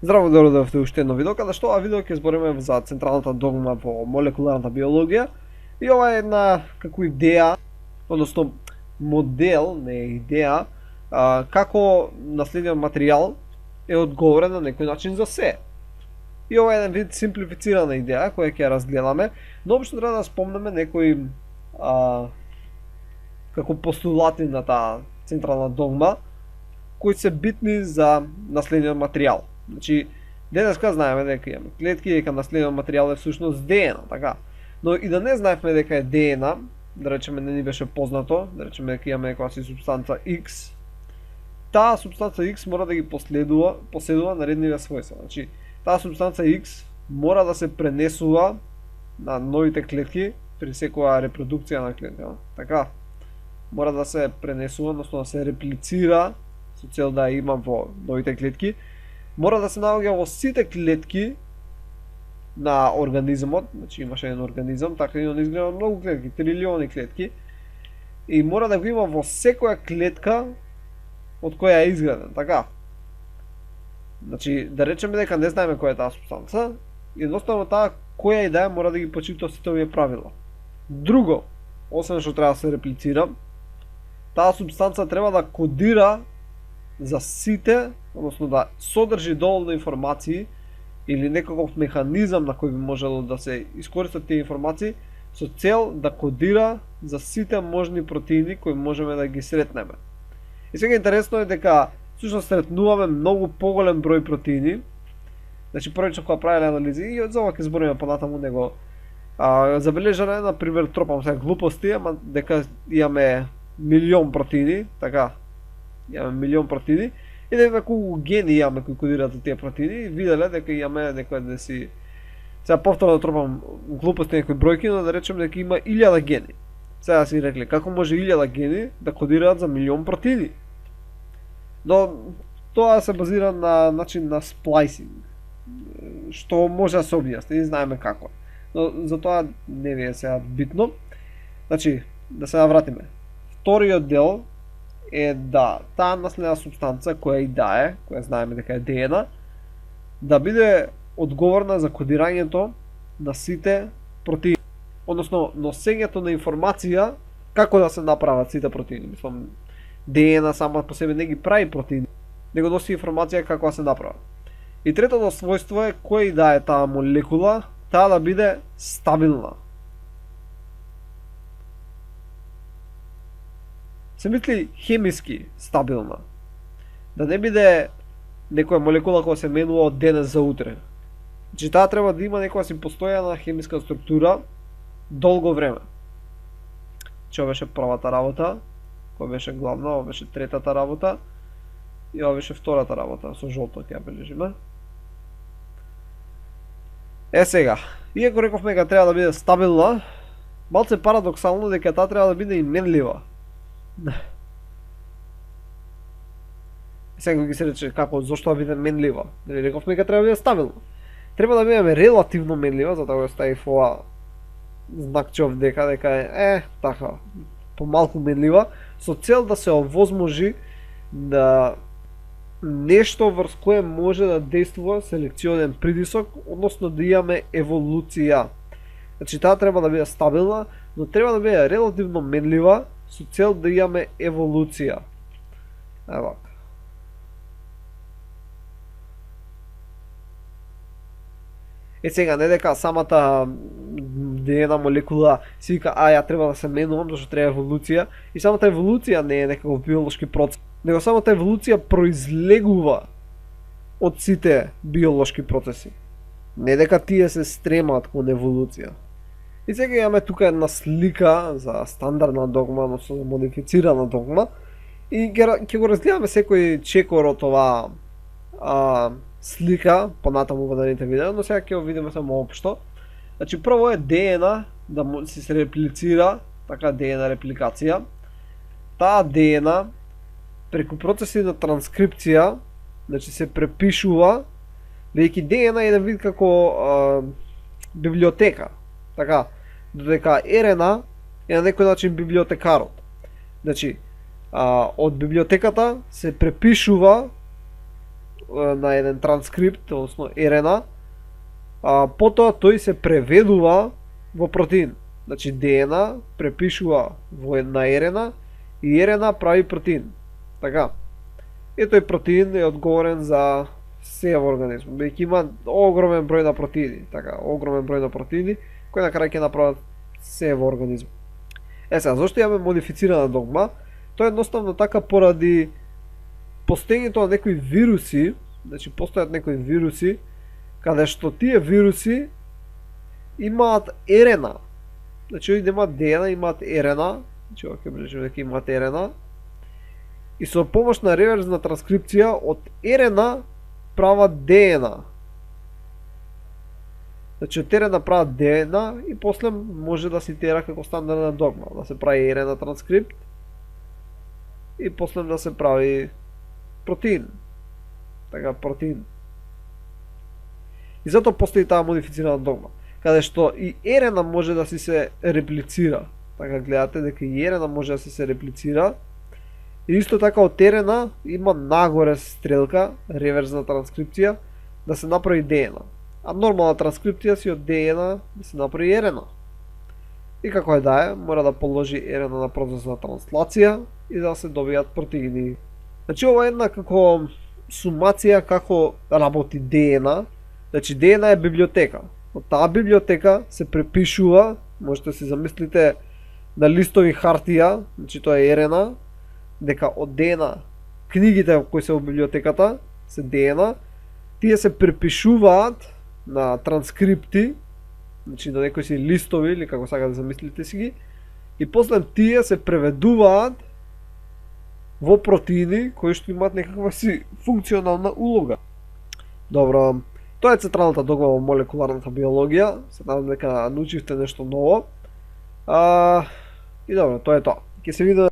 Здраво, добро дојдовте уште едно видео, каде што ова видео ќе збориме за централната догма во молекуларната биологија. И ова е една како идеја, односно модел, не идеја, како наследниот материјал е одговорен на некој начин за се. И ова е еден вид симплифицирана идеја која ќе разгледаме, но општо треба да спомнеме некои како постулати на таа централна догма кои се битни за наследниот материјал. Значи, денеска знаеме дека имаме клетки, дека наследниот материјал е всушност ДНА, така. Но и да не знаевме дека е ДНА, да речеме не ни беше познато, да речеме дека имаме некоја си супстанца X, таа супстанца X мора да ги поседува наредниве својства. Значи, таа супстанца X мора да се пренесува на новите клетки при секоја репродукција на клетка. Така, мора да се пренесува, односно да се реплицира со цел да има во новите клетки. Мора да се наоѓа во сите клетки на организмот, значи имаше еден организам, така и он изгледа многу клетки, трилиони клетки, и мора да го има во секоја клетка од која е изграден, така. Значи, да речеме дека не знаеме која е таа супстанца, едноставно таа која и да е мора да ги почитува сите овие правила. Друго, освен што треба да се реплицира, таа супстанца треба да кодира за сите, односно да содржи доволно информации или некаков механизам на кој би можело да се искористат тие информации со цел да кодира за сите можни протеини кои можеме да ги сретнеме. И сега интересно е дека всушност сретнуваме многу поголем број протеини. Значи првично кога правеле анализи, и за ова ќе збориме понатаму него, забележано е, например, тропам сега глупости, ама дека имаме милион протеини, така, имаме милион протеини, и дека колку гени имаме кои кодираат за тие протеини, виделе дека имаме некој да си... Сега повторно да тропам глупости некои бројки, но да речем дека има 1000 гени. Сега си рекле, како може 1000 гени да кодираат за милион протеини? Но тоа се базира на начин на сплайсинг, што може да се објасни, и знаеме како. Но за тоа не ви е сега битно. Значи, да се навратиме. Вториот дел е да таа наследна супстанца, која и да е, која знаеме дека е ДНА, да биде одговорна за кодирањето на сите протеини. Односно, носењето на информација како да се направат сите протеини. Мислам, ДНА сама по себе не ги прави протеини, него носи информација како да се направат. И третото својство е која и да е таа молекула, таа да биде стабилна. Се мисли хемиски стабилна. Да не биде некоја молекула која се менува од денес за утре. Значи таа треба да има некоја си постојана хемиска структура долго време. Че ова беше првата работа, која беше главна, ова беше третата работа и ова беше втората работа, со жолто ќе ја бележиме. Е сега, иако рековме дека треба да биде стабилна, малце парадоксално дека таа треба да биде и менлива. Сега ги се рече како, зошто да биде менлива? Дали рековме дека треба да биде стабилна? Треба да биде релативно менлива, затоа го ставив ова знакче дека е така, помалку менлива, со цел да се овозможи да нешто врз кое може да действува селекционен притисок, односно да имаме еволуција. Значи таа треба да биде стабилна, но треба да биде релативно менлива со цел да имаме еволуција. Ево. Е сега, не дека самата ДНА молекула си вика, ја треба да се менувам, зашто треба еволуција, и самата еволуција не е некаков биолошки процес, него самата еволуција произлегува од сите биолошки процеси. Не дека тие се стремаат кон еволуција. И сега имаме тука една слика за стандардна догма, односно за модифицирана догма, и ќе го разгледаме секој чекор од оваа слика понатаму во наредните видеа, но сега ќе го видиме само општо. Значи прво е ДНА да се реплицира, така ДНА репликација. Таа ДНА преку процеси на транскрипција, значи се препишува, веќе ДНА е еден вид како библиотека. Така, додека РНА е на некој начин библиотекарот. Значи, од библиотеката се препишува на еден транскрипт, односно РНА, потоа тој се преведува во протеин. Значи ДНА препишува на РНА и РНА прави протеин. Така. И тој протеин е одговорен за се во организмот. Бидејќи има огромен број на протеини, така, огромен број на протеини кои на крај ќе направат се во организмот. Сега, зашто имаме модифицирана догма? Тоа е едноставно така поради постоењето на некои вируси, значи постојат некои вируси каде што тие вируси имаат РНА. Значи овие немаат ДНА, имаат РНА, значи ова ќе бележиме дека имаат РНА. И со помош на реверзна транскрипција од РНА прават ДНА. Значи од РНА прават ДНА и после може да се тера како стандардна догма, да се прави РНА транскрипт и после да се прави протеин. Така, протеин. И затоа постои таа модифицирана догма, каде што и РНА може да си се реплицира. Така гледате дека и РНА може да се реплицира. И исто така од РНА има нагоре стрелка, реверзна транскрипција, да се направи ДНА. А нормална транскрипција си од ДНА да се направи РНА. И како е да е, мора да положи РНА на процес на транслација и да се добијат протеини. Значи ова е една како сумација како работи ДНА. Значи ДНА е библиотека. Од таа библиотека се препишува, можете да си замислите на листови хартија, значи тоа е РНА, дека од ДНА книгите кои се во библиотеката се ДНА, тие се препишуваат на транскрипти, значи на некои си листови или како сакате да замислите си ги, и после тие се преведуваат во протеини кои што имаат некаква си функционална улога. Добро, тоа е централната догма во молекуларната биологија. Се надам дека научивте нешто ново. И добро, тоа е тоа. Ќе се видиме